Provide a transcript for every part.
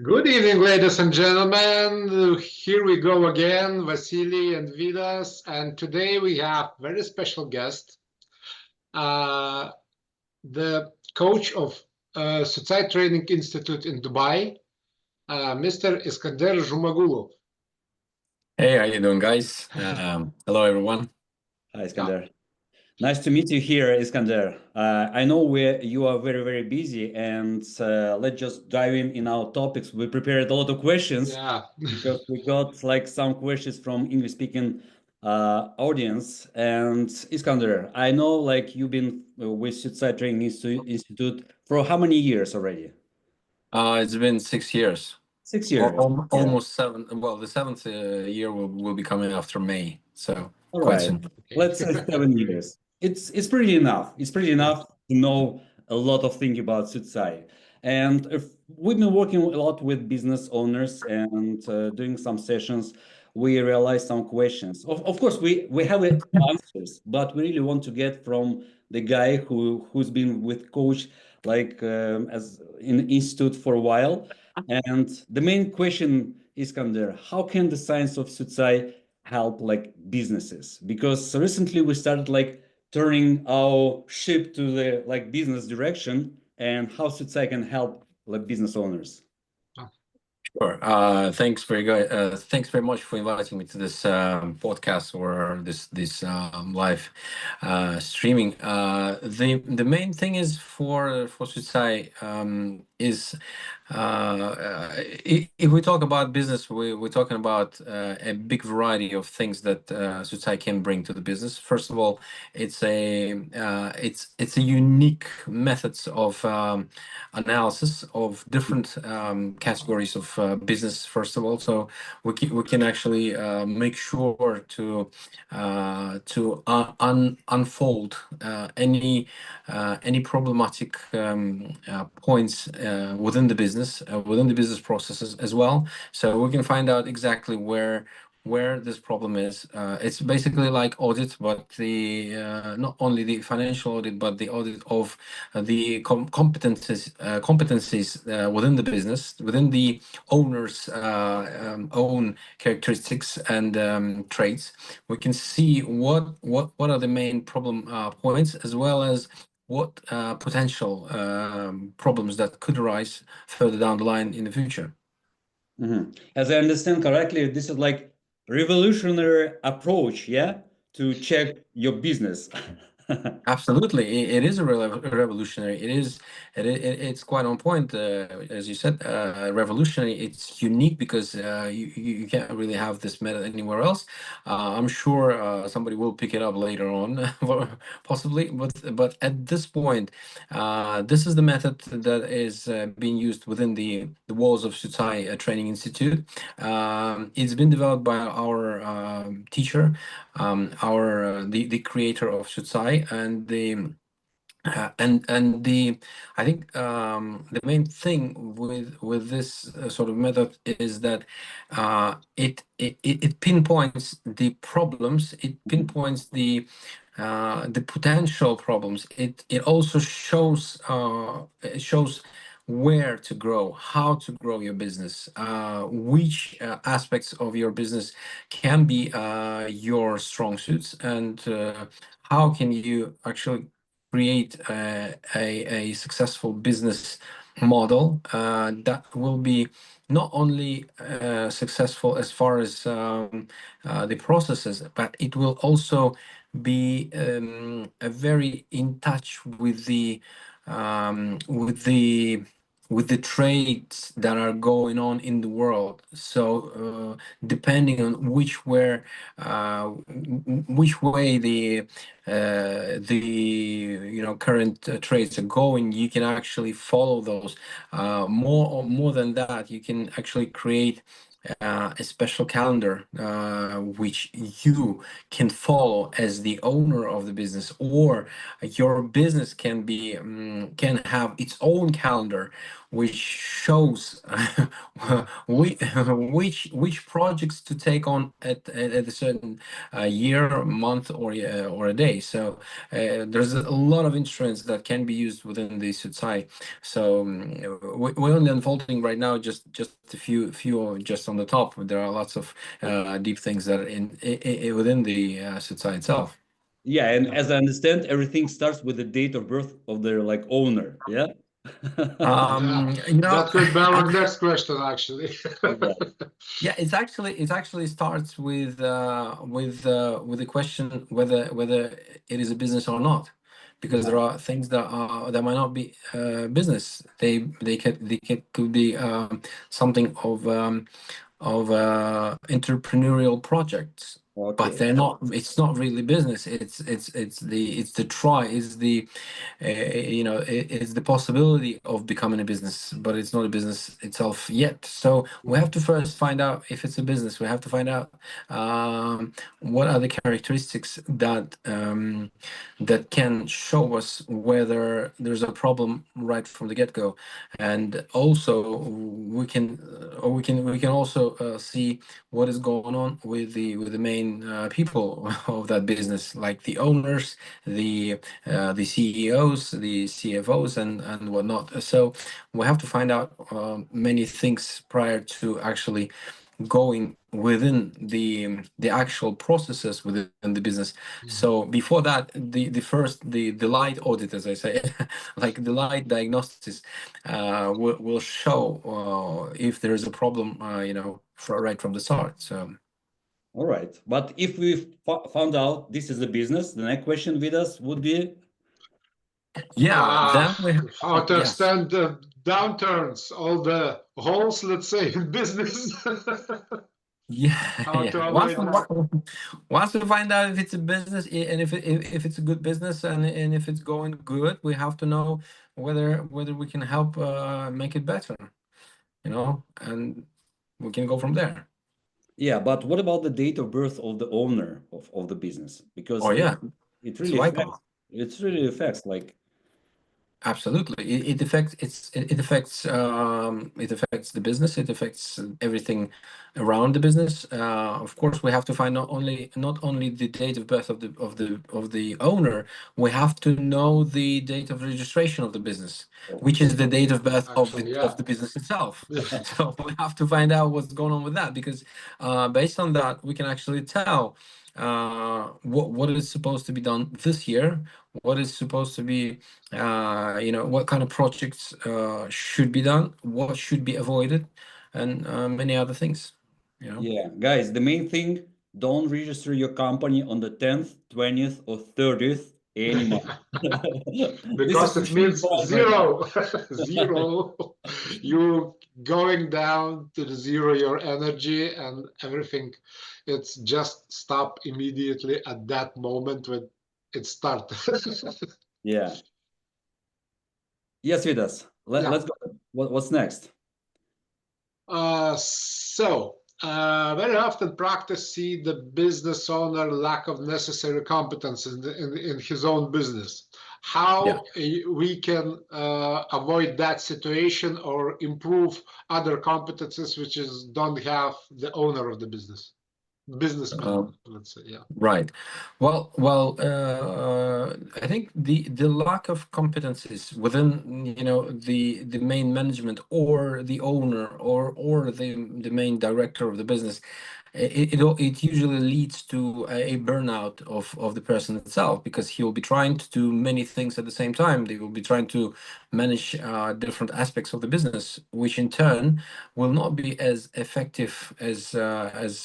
Good evening, ladies and gentlemen. Here we go again, Vasili and Vidas, and today we have very special guest, uh, the coach of Syucai Training Institute in Dubai, Mr. Iskander Zhumagulov. Hey, how you doing, guys? Hello, everyone. Hi, Iskander. Nice to meet you here, Iskander. I know you are very busy, and let's just dive in our topics. We prepared a lot of questions because we got like some questions from English-speaking audience. And Iskander, I know like you've been with Syucai Training Institute for how many years already? It's been 6 years. 6 years. Almost 7. Well, the 7th year will be coming after May. So all quite right, soon. let's say 7 years. It's pretty enough. It's pretty enough to know a lot of things about Syucai. And if we've been working a lot with business owners and doing some sessions, we realized some questions. Of course, we have answers, but we really want to get from the guy who's been with coach like as in institute for a while. And the main question, Iskander, how can the science of Syucai help like businesses? Because recently we started like turning our ship to the like business direction, and how Syucai can help like business owners. Sure. Thanks very much for inviting me to this podcast or this live streaming. The main thing is for Syucai is if we talk about business, we're talking about a big variety of things that Syucai can bring to the business. First of all, it's a unique methods of analysis of different categories of business. First of all, so we can actually make sure to unfold any problematic points within the business processes as well. So we can find out exactly where this problem is. It's basically like audit, but the not only the financial audit, but the audit of the competencies within the business, within the owner's own characteristics and traits. We can see what are the main problem points, as well as what potential problems that could arise further down the line in the future. As I understand correctly, this is like revolutionary approach, yeah, to check your business. Absolutely, it is a revolutionary. It's quite on point, as you said. Revolutionary. It's unique because you can't really have this method anywhere else. I'm sure somebody will pick it up later on, possibly. But at this point, this is the method that is being used within the walls of Syucai Training Institute. It's been developed by our teacher, the creator of Syucai, and I think the main thing with this sort of method is that it pinpoints the problems. It pinpoints the potential problems. It also shows where to grow, how to grow your business, which aspects of your business can be your strong suits, and how can you actually create a successful business model that will be not only successful as far as the processes, but it will also be a very in touch with the trades that are going on in the world. So depending on which way the current trades are going, you can actually follow those. More than that, you can actually create a special calendar which you can follow as the owner of the business, or your business can have its own calendar which shows which projects to take on at a certain year, month, or a day. So there's a lot of instruments that can be used within the Syucai. So we're only unfolding right now just a few just on the top. There are lots of deep things that are in within the Syucai itself. Yeah, and as I understand, everything starts with the date of birth of their like owner. Yeah. That could be our next question, actually. Yeah, it actually starts with the question whether it is a business or not, because there are things that might not be business. They could be something of entrepreneurial projects. Okay. But they're not. It's not really business. It's the try. Is the it's the possibility of becoming a business, but it's not a business itself yet. So we have to first find out if it's a business. We have to find out what are the characteristics that that can show us whether there's a problem right from the get-go, and also we can also see what is going on with the main people of that business, like the owners, the CEOs, the CFOs, and whatnot. So we have to find out many things prior to actually going within the actual processes within the business. So before that, the light audit, as I say, like the light diagnosis, will show if there is a problem, right from the start. So. All right. But if we found out this is a business, the next question with us would be, Yeah, then we how to yes. extend the downturns, all the holes, let's say, in business. Yeah, How to yeah. avoid that. Once we find out if it's a business and if it's a good business and if it's going good, we have to know whether we can help make it better, and we can go from there. yeah, but what about the date of birth of the owner of the business? Because Oh yeah, it it's really affects, vital. like, Absolutely, it affects it affects the business. It affects everything around the business. Of course, we have to find not only the date of birth of the owner. We have to know the date of registration of the business, which is the date of birth Actually, of the business itself. So we have to find out what's going on with that, because based on that, we can actually tell what is supposed to be done this year, what is supposed to be what kind of projects should be done, what should be avoided, and many other things. Yeah, guys, the main thing, don't register your company on the 10th, 20th, or 30th anymore. This is because it really means important right now. zero, zero. You going down to the zero, your energy and everything. It's just stop immediately at that moment when it started. Yeah. Yes, Vidas. Yeah. Let's go. What's next? Very often practice see the business owner lack of necessary competence in his own business. How we can avoid that situation or improve other competences which don't have the owner of the businessman, let's say, yeah. Right. Well, I think the lack of competencies within the main management or the owner or the main director of the business, it usually leads to a burnout of the person itself, because he will be trying to do many things at the same time. They will be trying to manage different aspects of the business, which in turn will not be as effective as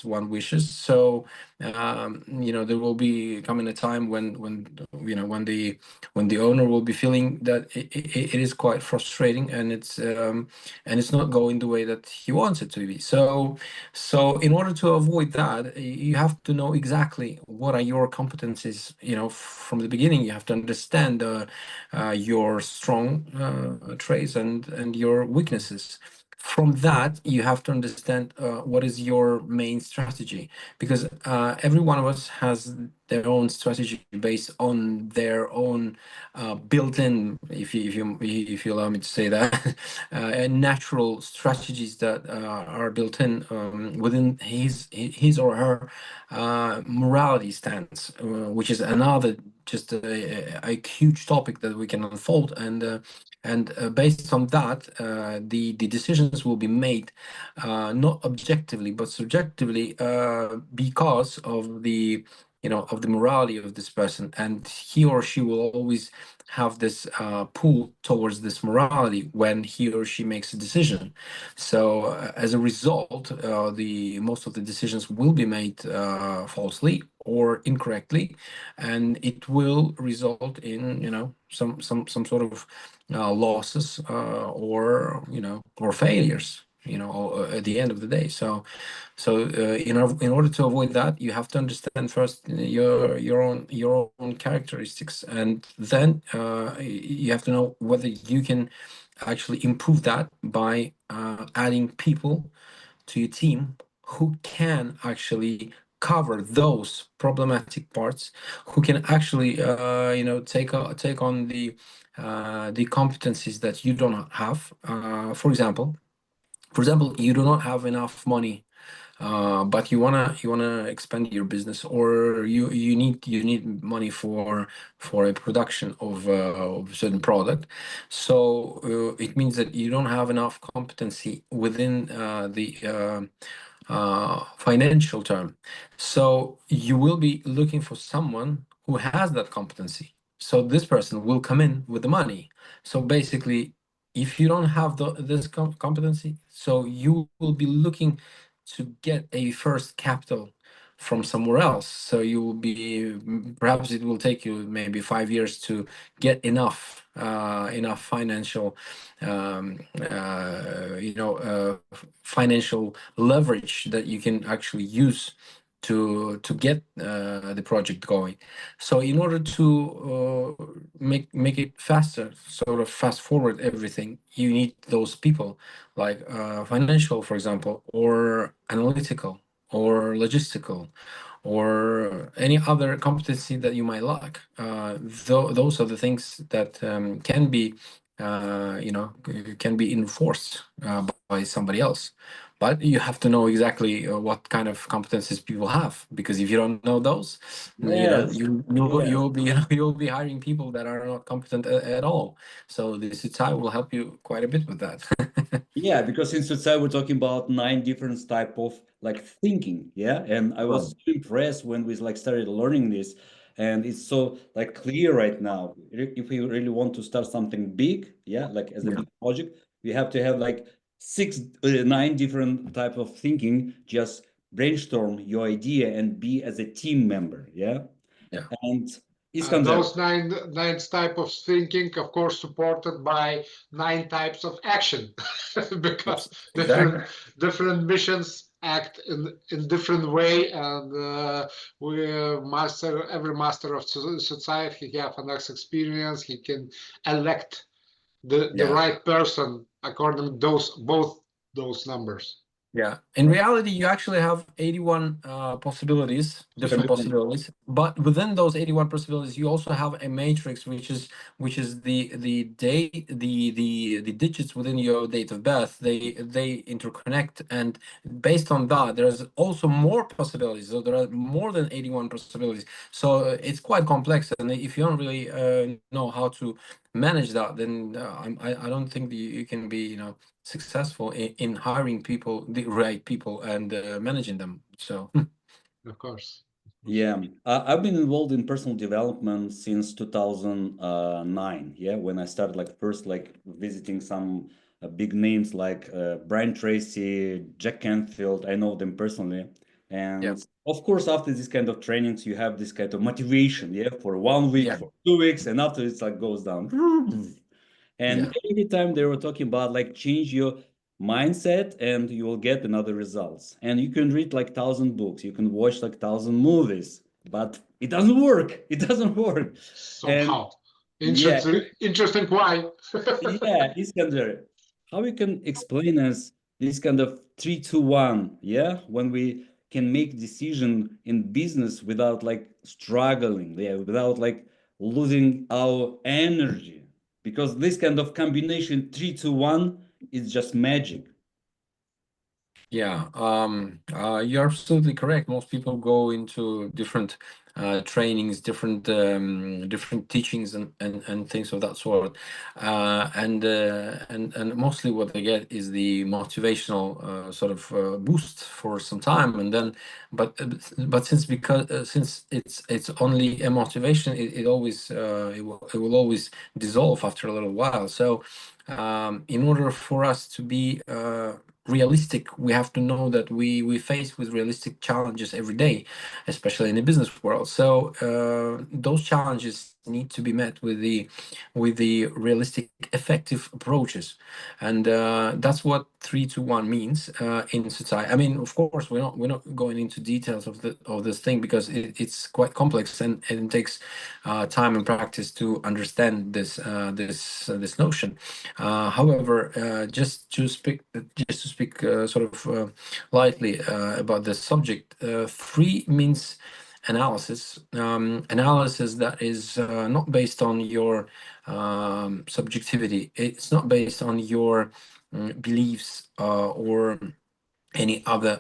one wishes. So there will be coming a time when the owner will be feeling that it is quite frustrating, and it's not going the way that he wants it to be. So in order to avoid that, you have to know exactly what are your competencies. From the beginning, you have to understand your strong traits and your weaknesses. from that, you have to understand what is your main strategy, because every one of us has their own strategy based on their own built-in, if you allow me to say that, natural strategies that are built in within his or her morality stance, which is another just a huge topic that we can unfold. And based on that, the decisions will be made not objectively but subjectively, because of the of the morality of this person, and he or she will always have this pull towards this morality when he or she makes a decision. So as a result, the most of the decisions will be made falsely or incorrectly, and it will result in some sort of losses, or failures, at the end of the day. So in order to avoid that, you have to understand first your own characteristics, and then you have to know whether you can actually improve that by adding people to your team who can actually cover those problematic parts, who can actually take on the competencies that you don't have. For example, you do not have enough money, but you wanna expand your business, or you need money for a production of a certain product. So it means that you don't have enough competency within the financial term. So you will be looking for someone who has that competency. So this person will come in with the money. So basically, if you don't have this competency, so you will be looking to get a first capital from somewhere else. So you will be, perhaps it will take you maybe 5 years to get enough financial financial leverage that you can actually use to get the project going. So in order to make it faster, sort of fast forward everything, you need those people like financial, for example, or analytical, or logistical, or any other competency that you might lack. Those are the things that can be enforced by somebody else. But you have to know exactly what kind of competencies people have, because if you don't know those, Yes. you'll be you'll be hiring people that are not competent at all. So the Syucai will help you quite a bit with that. Yeah, because in Syucai we're talking about 9 different type of like thinking, yeah. And I was so impressed when we like started learning this, and it's so like clear right now. If we really want to start something big, yeah, like as a big project, we have to have like 9 different type of thinking. Just brainstorm your idea and be as a team member, yeah. And Iskander, Those nine type of thinking, of course, supported by 9 types of action, because different missions act in different way, and every master of society, he have enough experience. He can elect the right person according to both those numbers. Yeah, in reality, you actually have 81 different possibilities. But within those 81 possibilities, you also have a matrix, which is the digits within your date of birth. They interconnect, and based on that, there's also more possibilities. So there are more than 81 possibilities. So it's quite complex, and if you don't really know how to manage that, then I don't think that you can be successful in hiring people, the right people, and managing them. So Of course. yeah, I've been involved in personal development since 2009. Yeah, when I started like first like visiting some big names like Brian Tracy, Jack Canfield. I know them personally, and of course after this kind of trainings, you have this kind of motivation. Yeah, for 1 week, for 2 weeks, and after it's like goes down. And every time they were talking about like change your mindset and you will get another results. And you can read like 1,000 books, you can watch like 1,000 movies, but it doesn't work. It doesn't work. Somehow. And yeah, Interesting why. yeah, Iskander. how you can explain us this kind of 3-2-1, yeah, when we can make decision in business without like struggling, yeah, without like losing our energy, because this kind of combination 3-2-1 is just magic. Yeah, you're absolutely correct. Most people go into different trainings, different teachings and things of that sort, and mostly what they get is the motivational sort of boost for some time, and then, but since it's only a motivation, it always it will always dissolve after a little while. So, in order for us to be realistic, we have to know that we face with realistic challenges every day, especially in the business world. So those challenges need to be met with the realistic, effective approaches, and that's what 3-2-1 means in Syucai. I mean, of course, we're not going into details of this thing because it's quite complex, and it takes time and practice to understand this notion. However, just to speak sort of lightly about this subject, 3 means analysis. Analysis that is not based on your subjectivity. It's not based on your beliefs or any other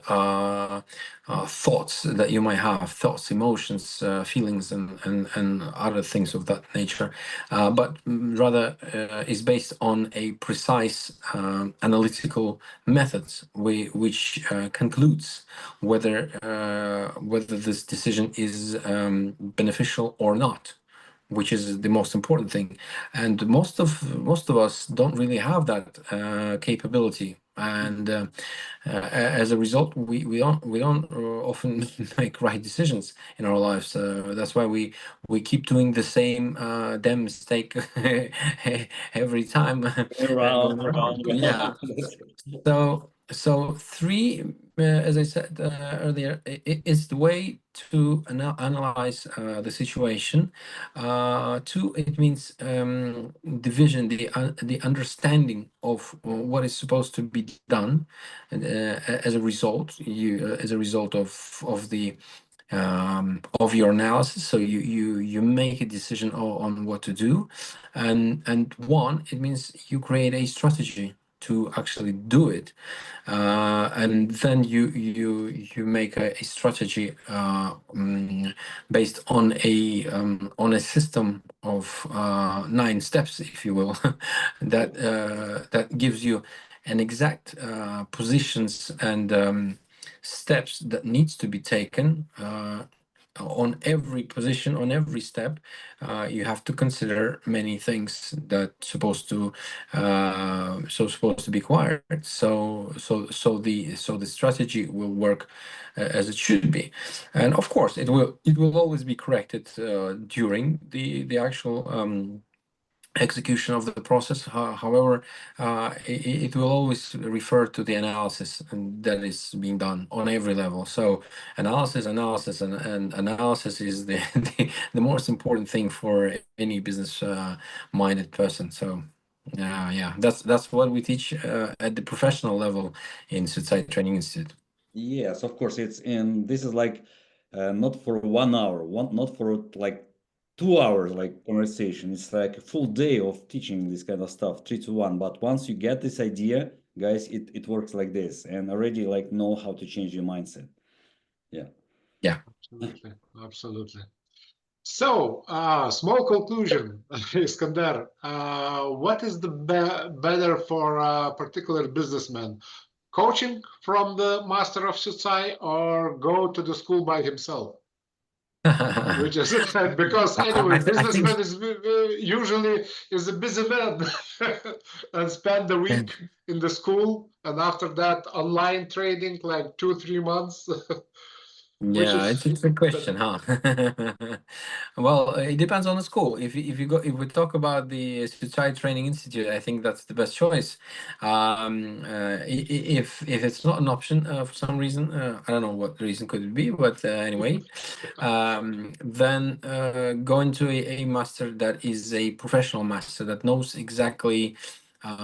thoughts that you might have, thoughts, emotions, feelings, and other things of that nature, but rather is based on a precise analytical methods which concludes whether this decision is beneficial or not, which is the most important thing. And most of us don't really have that capability, and as a result, we don't often make right decisions in our lives. That's why we keep doing the same damn mistake every time. Around, around. Yeah. So 3, as I said earlier, is the way to analyze the situation. 2, it means the vision, the understanding of what is supposed to be done, and as a result, as a result of your analysis. So you make a decision on what to do, and 1, it means you create a strategy to actually do it, and then you make a strategy based on a system of 9 steps, if you will, that gives you an exact positions and steps that needs to be taken on every position, on every step. You have to consider many things that supposed to be acquired. So the strategy will work as it should be, and of course it will always be corrected during the actual execution of the process. However, it will always refer to the analysis that is being done on every level. So analysis, and analysis is the most important thing for any business minded person. So yeah, that's what we teach at the professional level in Syucai Training Institute. Yes, of course. This is like not for 1 hour, not for like 2 hours like conversation. It's like a full day of teaching this kind of stuff, 3-2-1. But once you get this idea, guys, it works like this, and already like know how to change your mindset. Yeah. Yeah. Absolutely, absolutely. So, small conclusion, Iskander. What is the better for a particular businessman? Coaching from the master of Syucai or go to the school by himself? Which is it? Because anyway, I think businessman is usually is a busy man and spend the week in the school, and after that online trading like 2-3 months. Which yeah, is it's a question, huh? Well, it depends on the school. If we talk about the Syucai Training Institute, I think that's the best choice. If it's not an option for some reason, I don't know what reason could it be, but anyway, then go into a master that is a professional master that knows exactly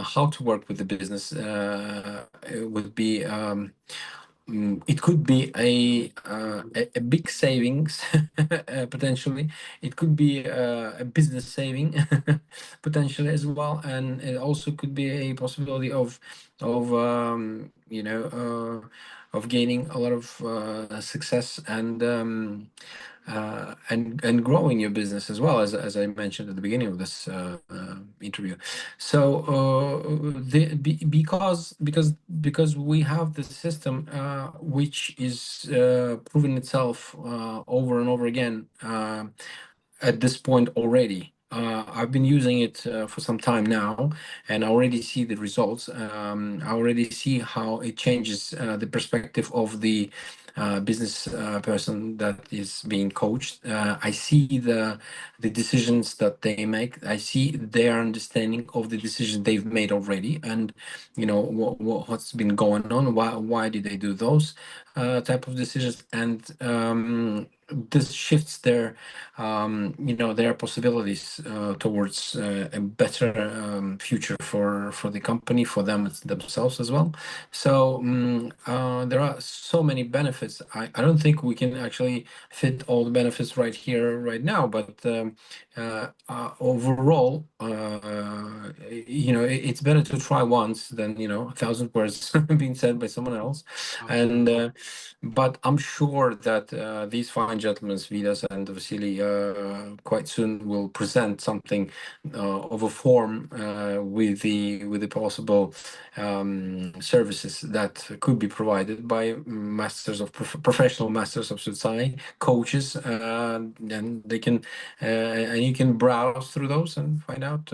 how to work with the business, it would be it could be a big savings potentially. It could be a business saving potentially as well, and it also could be a possibility of you know, of gaining a lot of success and growing your business as well, as I mentioned at the beginning of this interview. So because we have the system which is proving itself over and over again at this point already. I've been using it for some time now, and I already see the results. I already see how it changes the perspective of the business person that is being coached. I see the decisions that they make. I see their understanding of the decisions they've made already, and you know what's been going on. Why did they do those type of decisions? And this shifts their you know, their possibilities towards a better future for the company, for them themselves as well. So there are so many benefits. I don't think we can actually fit all the benefits right here right now, but overall you know, it's better to try once than, you know, 1,000 words being said by someone else. Absolutely. And but I'm sure that these fine gentlemen, Vidas and Vasili, quite soon will present something of a form with the possible services that could be provided by masters of professional masters of Syucai, coaches, and they can and you can browse through those and find out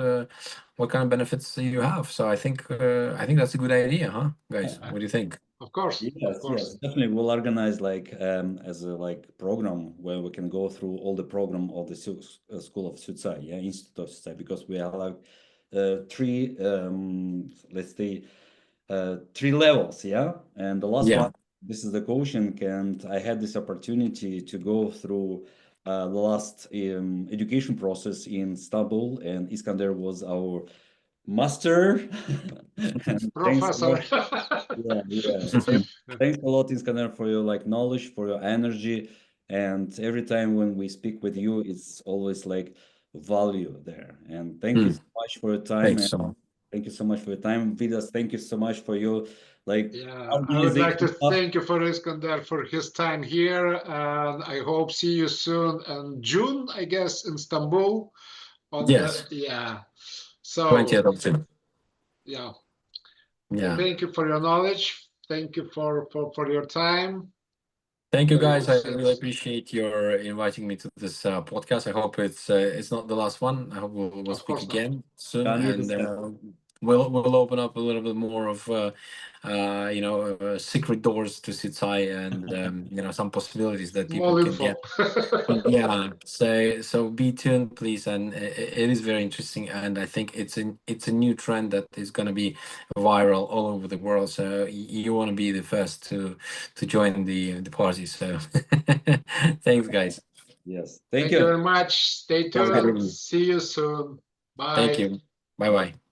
what kind of benefits you have. So I think that's a good idea, huh, guys? What do you think? Of course. Yes, Of course. yes, definitely. We'll organize like as a like program where we can go through all the program of the School of Syucai, yeah, Institute of Syucai, because we have like three let's say three levels, yeah. And the last Yeah. one, this is the coaching, and I had this opportunity to go through the last education process in Istanbul, and Iskander was our master. And thanks a Professor. lot. Yeah, yeah. Thanks a lot, Iskander, for your like knowledge, for your energy, and every time when we speak with you, it's always like value there. And thank you so much for your time. Thanks And so much. thank you so much for your time, Vidas. Thank you so much for your like Yeah, I would like to organization stuff. thank you for Iskander for his time here, and I hope see you soon in June, I guess, in Istanbul. On Yes, the yeah, so 20th of June. yeah, Yeah. thank you for your knowledge. Thank you for your time. Thank you, Very guys. good I really sense. appreciate your inviting me to this podcast. I hope it's not the last one. I hope we'll Of speak course not. again soon, and 100%. we'll open up a little bit more of you know, secret doors to Syucai and you know, some possibilities that people Small can info. get. Yeah, so be tuned, please, and it is very interesting, and I think it's a new trend that is going to be viral all over the world. So you want to be the first to join the party. So thanks, guys. Yes. Thank Thank you you. very much. Stay Have a good tuned. evening. See you soon. Thank Bye. you. Bye bye.